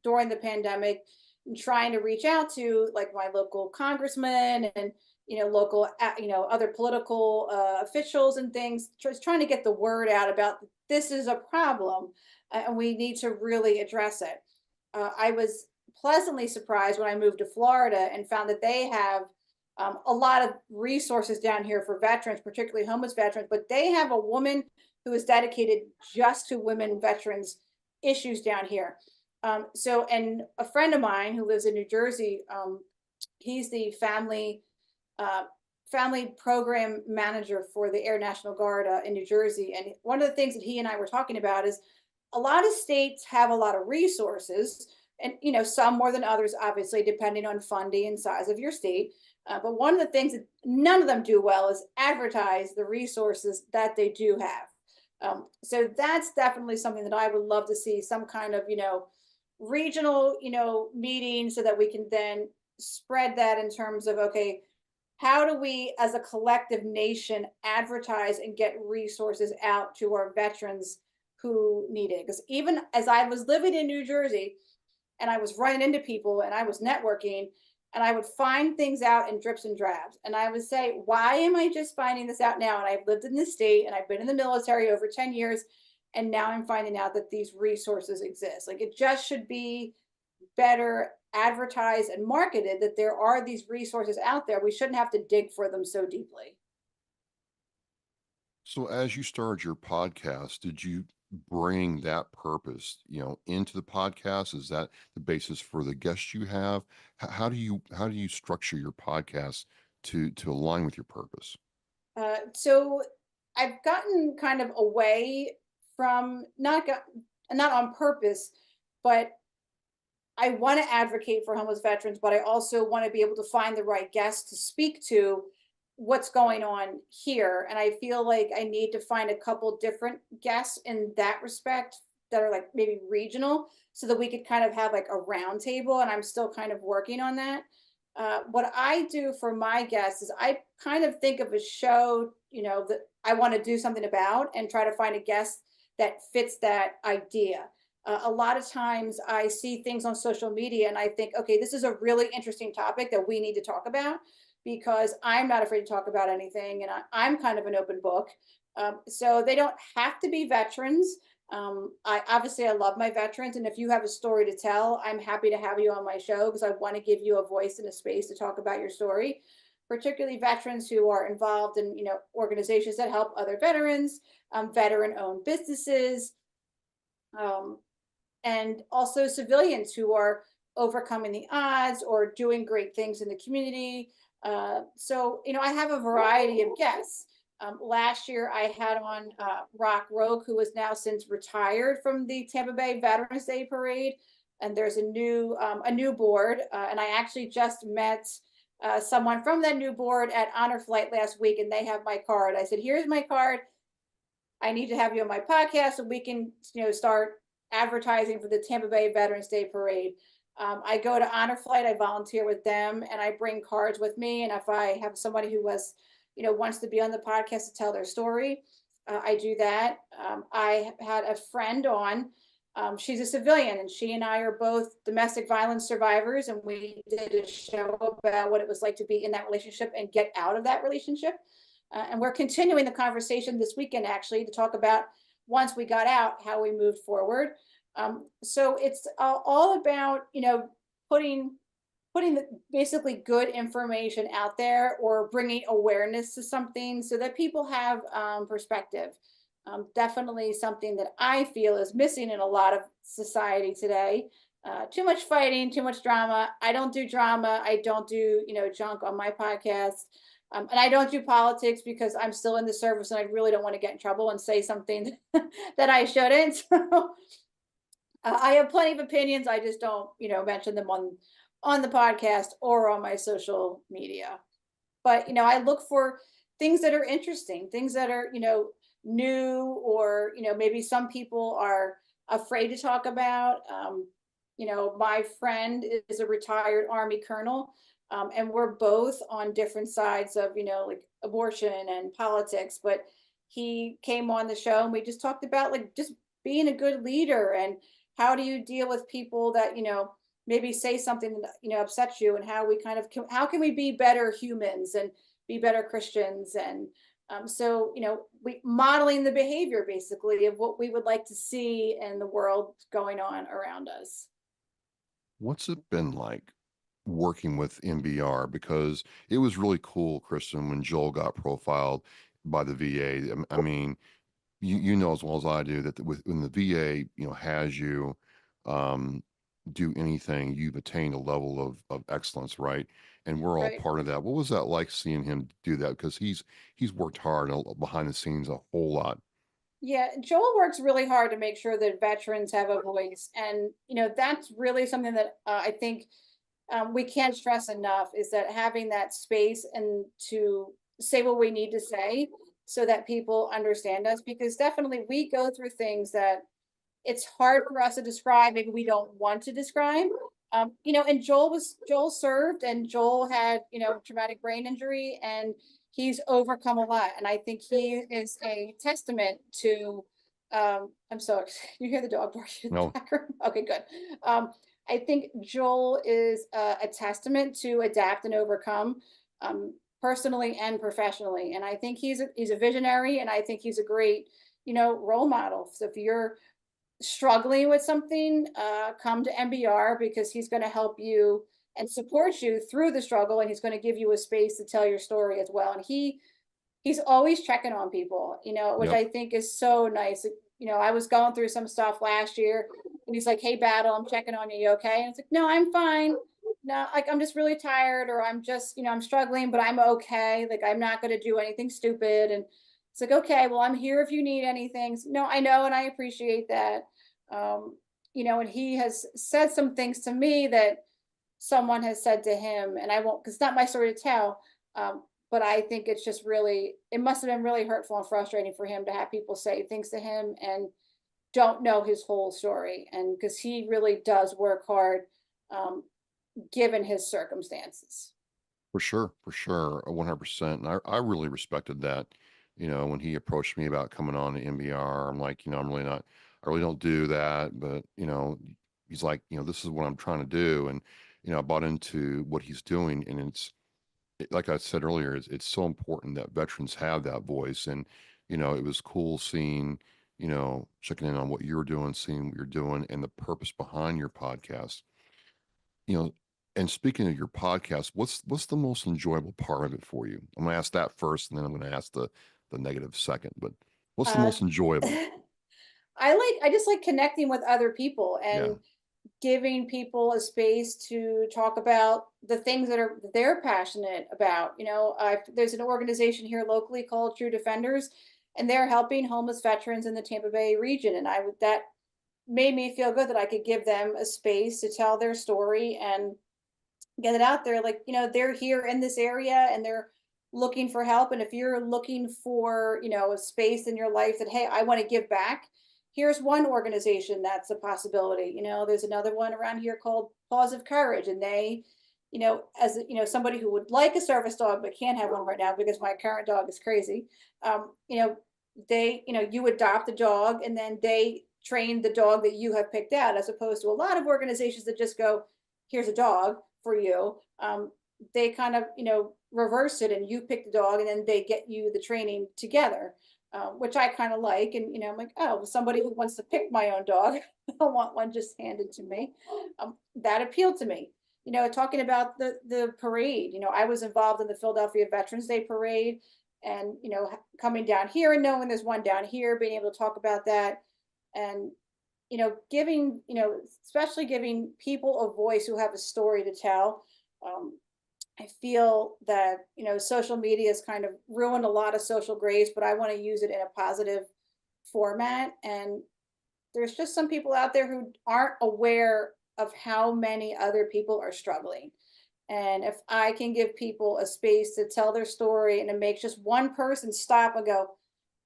during the pandemic, and trying to reach out to like my local congressman and local other political officials and things, just trying to get the word out about this is a problem and we need to really address it. I was pleasantly surprised when I moved to Florida and found that they have a lot of resources down here for veterans, particularly homeless veterans, but they have a woman who is dedicated just to women veterans issues down here. And a friend of mine who lives in New Jersey, he's the family program manager for the Air National Guard in New Jersey. And one of the things that he and I were talking about is a lot of states have a lot of resources, and some more than others, obviously, depending on funding and size of your state. But one of the things that none of them do well is advertise the resources that they do have. So that's definitely something that I would love to see, some kind of, regional, meeting, so that we can then spread that in terms of, okay, how do we as a collective nation advertise and get resources out to our veterans who need it? Because even as I was living in New Jersey and I was running into people and I was networking, and I would find things out in drips and drabs. And I would say, why am I just finding this out now? And I've lived in this state and I've been in the military over 10 years. And now I'm finding out that these resources exist. Like, it just should be better advertised and marketed that there are these resources out there. We shouldn't have to dig for them so deeply.
So as you started your podcast, did you bring that purpose, into the podcast? Is that the basis for the guests you have? How do you structure your podcast to align with your purpose?
So I've gotten kind of away from not on purpose, but I want to advocate for homeless veterans, but I also want to be able to find the right guests to speak to what's going on here. And I feel like I need to find a couple different guests in that respect that are like maybe regional, so that we could kind of have like a round table. And I'm still kind of working on that. What I do for my guests is I kind of think of a show, that I want to do something about, and try to find a guest that fits that idea. A lot of times I see things on social media and I think, okay, this is a really interesting topic that we need to talk about, because I'm not afraid to talk about anything, and I'm kind of an open book. So they don't have to be veterans. I love my veterans, and if you have a story to tell, I'm happy to have you on my show, because I want to give you a voice and a space to talk about your story, particularly veterans who are involved in organizations that help other veterans, veteran-owned businesses, and also civilians who are overcoming the odds or doing great things in the community. So I have a variety of guests. Last year I had on Rock Rogue, who is now since retired from the Tampa Bay Veterans Day Parade. And there's a new board. And I actually just met someone from that new board at Honor Flight last week, and they have my card. I said, here's my card. I need to have you on my podcast so we can start advertising for the Tampa Bay Veterans Day Parade. I go to Honor Flight, I volunteer with them, and I bring cards with me. And if I have somebody who wants to be on the podcast to tell their story, I do that. I had a friend on, she's a civilian, and she and I are both domestic violence survivors. And we did a show about what it was like to be in that relationship and get out of that relationship. And we're continuing the conversation this weekend, actually, to talk about, once we got out, how we moved forward. So it's all about, putting the basically good information out there, or bringing awareness to something so that people have perspective. Definitely something that I feel is missing in a lot of society today. Too much fighting, too much drama. I don't do drama. I don't do, junk on my podcast. And I don't do politics, because I'm still in the service and I really don't want to get in trouble and say something that I shouldn't. So I have plenty of opinions. I just don't, mention them on the podcast or on my social media. But, I look for things that are interesting, things that are, new, or, maybe some people are afraid to talk about. My friend is a retired Army colonel, and we're both on different sides of, like abortion and politics. But he came on the show and we just talked about like just being a good leader and how do you deal with people that, maybe say something that, upsets you, and how we kind of, how can we be better humans and be better Christians. And so, we modeling the behavior basically of what we would like to see in the world going on around us.
What's it been like working with MBR? Because it was really cool, Kristen, when Joel got profiled by the VA. I mean, you know as well as I do that when the VA, has you do anything, you've attained a level of excellence, right? And we're all
Right.
part of that. What was that like seeing him do that? Because he's worked hard behind the scenes a whole lot.
Yeah, Joel works really hard to make sure that veterans have a voice. And, that's really something that I think we can't stress enough is that having that space and to say what we need to say so that people understand us, because definitely we go through things that it's hard for us to describe. Maybe we don't want to describe. And Joel served, and Joel had, traumatic brain injury, and he's overcome a lot. And I think he is a testament to, I'm so excited. You hear the dog barking in the
No.
background? Okay, good. I think Joel is a testament to adapt and overcome, personally and professionally. And I think he's a visionary, and I think he's a great, role model. So if you're struggling with something, come to MBR, because he's going to help you and support you through the struggle, and he's going to give you a space to tell your story as well. And he's always checking on people, which
Yep.
I think is so nice. I was going through some stuff last year, and he's like, "Hey, Battle, I'm checking on you. You okay?" And it's like, "No, I'm fine. No, like I'm just really tired, or I'm just, I'm struggling, but I'm okay. Like I'm not going to do anything stupid." And it's like, "Okay, well, I'm here if you need anything." So, no, I know, and I appreciate that. And he has said some things to me that someone has said to him, and I won't, because it's not my story to tell. But I think it's just really, it must have been really hurtful and frustrating for him to have people say things to him and don't know his whole story. And because he really does work hard, given his circumstances.
For sure, 100%. And I really respected that. When he approached me about coming on to MBR, I'm like, I'm really not, I really don't do that. But, he's like, this is what I'm trying to do. And, I bought into what he's doing. And like I said earlier, it's so important that veterans have that voice. And, it was cool seeing, checking in on what you're doing, seeing what you're doing, and the purpose behind your podcast. And speaking of your podcast, what's the most enjoyable part of it for you? I'm gonna ask that first, and then I'm gonna ask the negative second. But what's the most enjoyable?
I just like connecting with other people and
Yeah.
giving people a space to talk about the things that they're passionate about. There's an organization here locally called True Defenders, and they're helping homeless veterans in the Tampa Bay region. And that made me feel good that I could give them a space to tell their story and get it out there. Like, they're here in this area and they're looking for help. And if you're looking for, a space in your life that, hey, I want to give back, here's one organization that's a possibility. There's another one around here called Paws of Courage. And they, as somebody who would like a service dog but can't have one right now because my current dog is crazy. You adopt a dog and then they train the dog that you have picked out, as opposed to a lot of organizations that just go, here's a dog for you. They kind of, reverse it, and you pick the dog and then they get you the training together, which I kind of like. And, I'm like, oh, well, somebody who wants to pick my own dog, I don't want one just handed to me. That appealed to me. Talking about the parade, I was involved in the Philadelphia Veterans Day parade, and, coming down here and knowing there's one down here, being able to talk about that, and, giving, especially giving people a voice who have a story to tell. I feel that, social media has kind of ruined a lot of social grace, but I want to use it in a positive format. And there's just some people out there who aren't aware of how many other people are struggling. And if I can give people a space to tell their story, and it makes just one person stop and go,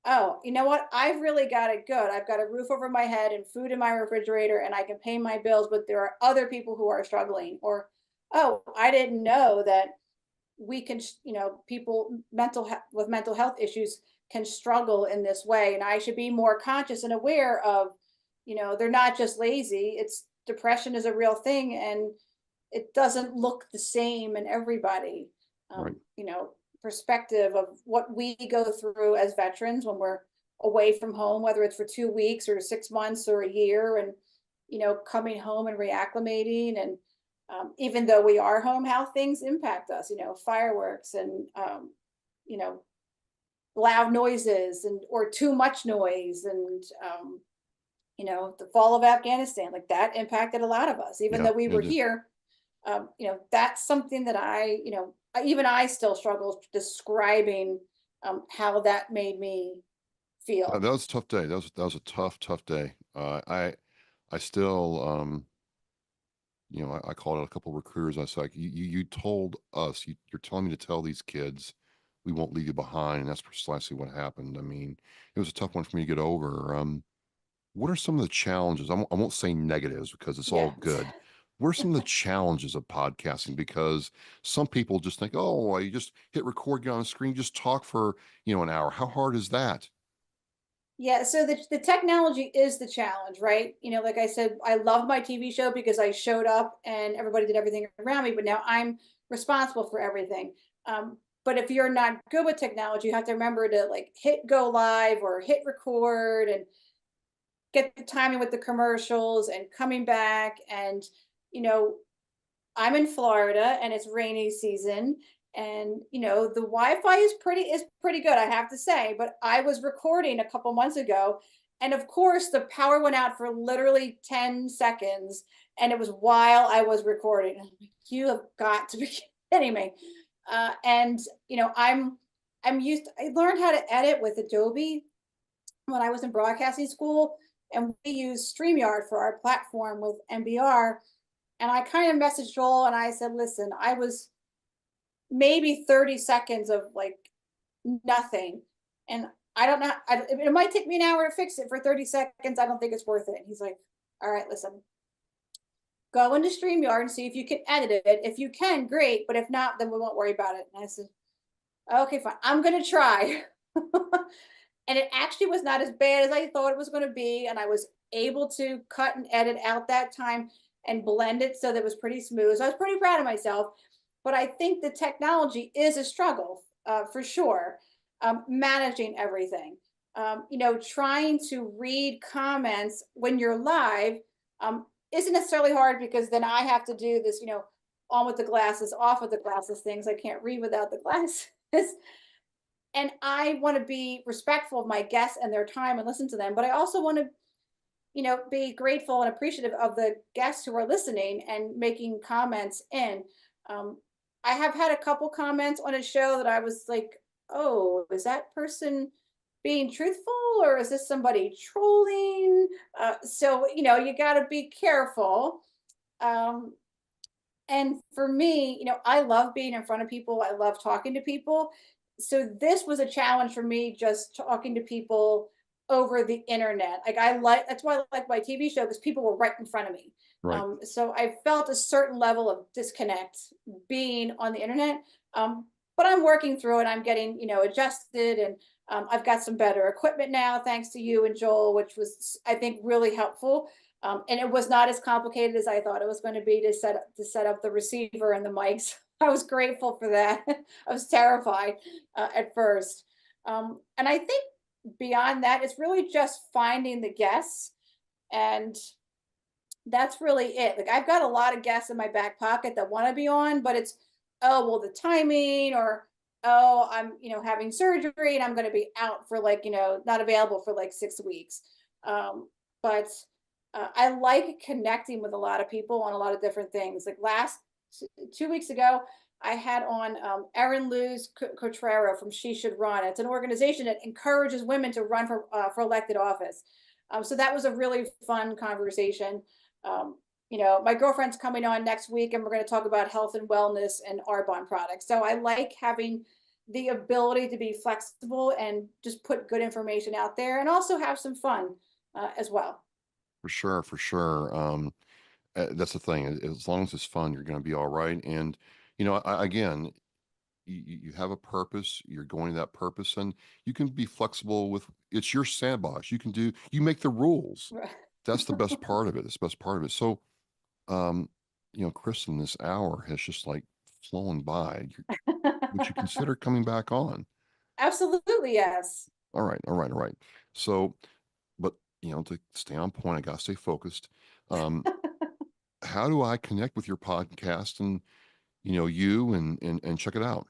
oh, you know what? I've really got it good. I've got a roof over my head and food in my refrigerator and I can pay my bills, but there are other people who are struggling. Or, oh, I didn't know that we can, people with mental health issues can struggle in this way. And I should be more conscious and aware of, they're not just lazy. It's depression is a real thing and it doesn't look the same in everybody.
Right.
Perspective of what we go through as veterans when we're away from home, whether it's for 2 weeks or 6 months or a year, and coming home and reacclimating, and even though we are home, how things impact us, fireworks and loud noises and or too much noise, and the fall of Afghanistan, like that impacted a lot of us, even
Yeah,
though we
it
were
did.
here. That's something that even I still struggle describing how that made me feel.
That was a tough day. That was a tough day. I still I called out a couple of recruiters. I was like, you told us, you're telling me to tell these kids we won't leave you behind, and that's precisely what happened. I mean, it was a tough one for me to get over. What are some of the challenges? I won't say negatives because it's all
Yeah.
good. What are some of the challenges of podcasting? Because some people just think, oh, well, you just hit record, get on the screen, just talk for an hour. How hard is that?
Yeah, so the technology is the challenge, right? Like I said, I love my TV show because I showed up and everybody did everything around me, but now I'm responsible for everything. But if you're not good with technology, you have to remember to like hit go live or hit record and get the timing with the commercials and coming back. And, you know, I'm in Florida and it's rainy season, and the Wi-Fi is pretty good, I have to say. But I was recording a couple months ago, and of course the power went out for literally 10 seconds, and it was while I was recording. I'm like, you have got to be kidding me. And I learned how to edit with Adobe when I was in broadcasting school, and we use StreamYard for our platform with MBR. And I kind of messaged Joel and I said, listen, I was maybe 30 seconds of like nothing. And I don't know, it might take me an hour to fix it for 30 seconds. I don't think it's worth it. And he's like, all right, listen, go into StreamYard and see if you can edit it. If you can, great. But if not, then we won't worry about it. And I said, okay, fine. I'm going to try. And it actually was not as bad as I thought it was going to be. And I was able to cut and edit out that time and blend it so that it was pretty smooth. So I was pretty proud of myself. But I think the technology is a struggle for sure. Managing everything, trying to read comments when you're live isn't necessarily hard, because then I have to do this, on with the glasses, off with the glasses things. I can't read without the glasses. And I want to be respectful of my guests and their time and listen to them. But I also want to, be grateful and appreciative of the guests who are listening and making comments in. I have had a couple comments on a show that I was like, oh, is that person being truthful or is this somebody trolling? So, you got to be careful. And for me, I love being in front of people. I love talking to people. So this was a challenge for me, just talking to people over the internet. That's why I like my TV show, because people were right in front of me.
Right.
So I felt a certain level of disconnect being on the internet. But I'm working through it. I'm getting, adjusted, and I've got some better equipment now, thanks to you and Joel, which was, I think, really helpful. And it was not as complicated as I thought it was going to be to set up the receiver and the mics. I was grateful for that. I was terrified at first. And I think beyond that, it's really just finding the guests. And that's really it. Like, I've got a lot of guests in my back pocket that want to be on, but it's, oh, well, the timing, or, oh, I'm, having surgery and I'm going to be out for not available for 6 weeks. But I like connecting with a lot of people on a lot of different things. Like 2 weeks ago, I had on Erin Luz Cotrero from She Should Run. It's an organization that encourages women to run for elected office. So that was a really fun conversation. My girlfriend's coming on next week, and we're going to talk about health and wellness and Arbonne products. So I like having the ability to be flexible and just put good information out there and also have some fun as well.
For sure, for sure. That's the thing. As long as it's fun, you're going to be all right. And, again, you have a purpose, you're going to that purpose, and you can be flexible with, it's your sandbox. You make the rules.
Right.
That's the best part of it. It's the best part of it. So, Kristin, this hour has just like flown by. Would you consider coming back on?
Absolutely, yes.
All right. So, but to stay on point, I gotta stay focused. How do I connect with your podcast and you and check it out?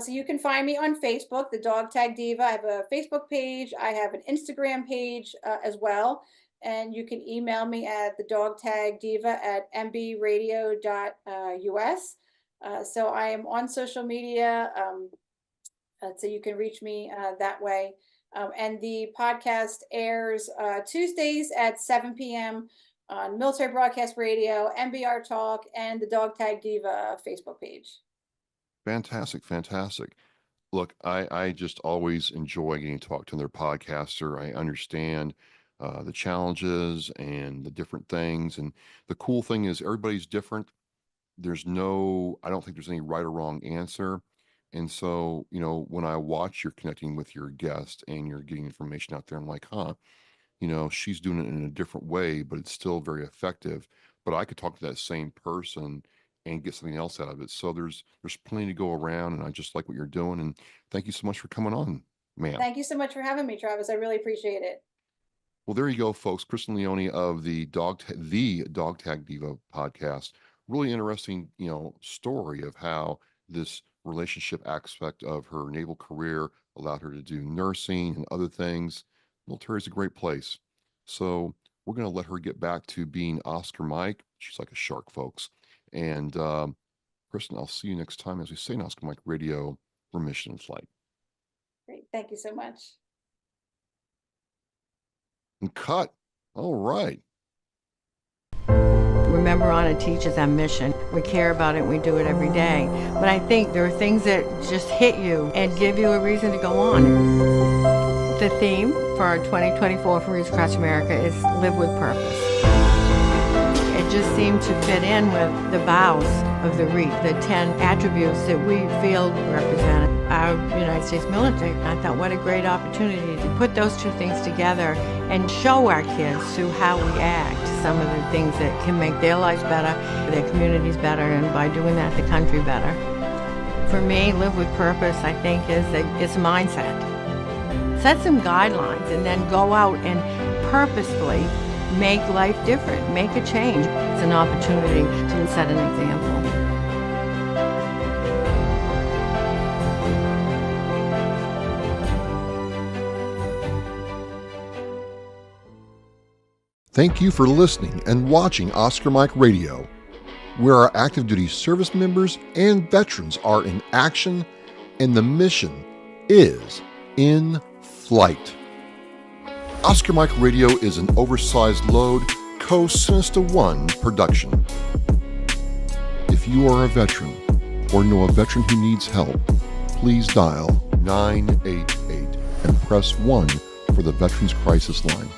So you can find me on Facebook, the Dog Tag Diva. I have a Facebook page. I have an Instagram page as well. And you can email me at the Dog Tag Diva at mbradio.us. So I am on social media. So you can reach me that way. And the podcast airs Tuesdays at 7 p.m. on Military Broadcast Radio, MBR Talk, and the Dog Tag Diva Facebook page.
Fantastic. Look, I just always enjoy getting to talk to another podcaster. I understand the challenges and the different things. And the cool thing is everybody's different. I don't think there's any right or wrong answer. And so, when I watch you're connecting with your guest and you're getting information out there, I'm like, she's doing it in a different way, but it's still very effective. But I could talk to that same person and get something else out of it. So there's plenty to go around, and I just like what you're doing. And thank you so much for coming on, ma'am.
Thank you so much for having me, Travis. I really appreciate it.
Well, there you go, folks. Kristin Leon of the Dog Tag Diva podcast. Really interesting, story of how this relationship aspect of her naval career allowed her to do nursing and other things. Military is a great place. So we're going to let her get back to being Oscar Mike. She's like a shark, folks. And Kristin, I'll see you next time. As we say in Oscar Mike Radio, we're mission in flight.
Great. Thank you so much.
And cut. All right.
Remember, on a teacher's mission. We care about it and we do it every day. But I think there are things that just hit you and give you a reason to go on. The theme for our 2024 for Reads Across America is Live with Purpose. It just seemed to fit in with the vows of the REAP, the 10 attributes that we feel represent our United States military. I thought, what a great opportunity to put those two things together and show our kids through how we act some of the things that can make their lives better, their communities better, and by doing that, the country better. For me, Live with Purpose, I think, it's a mindset. Set some guidelines and then go out and purposefully make life different, make a change. It's an opportunity to set an example.
Thank you for listening and watching Oscar Mike Radio, where our active duty service members and veterans are in action and the mission is in flight. Oscar Mike Radio is an oversized load Co-Sinister One production. If you are a veteran or know a veteran who needs help, please dial 988 and press 1 for the Veterans Crisis Line.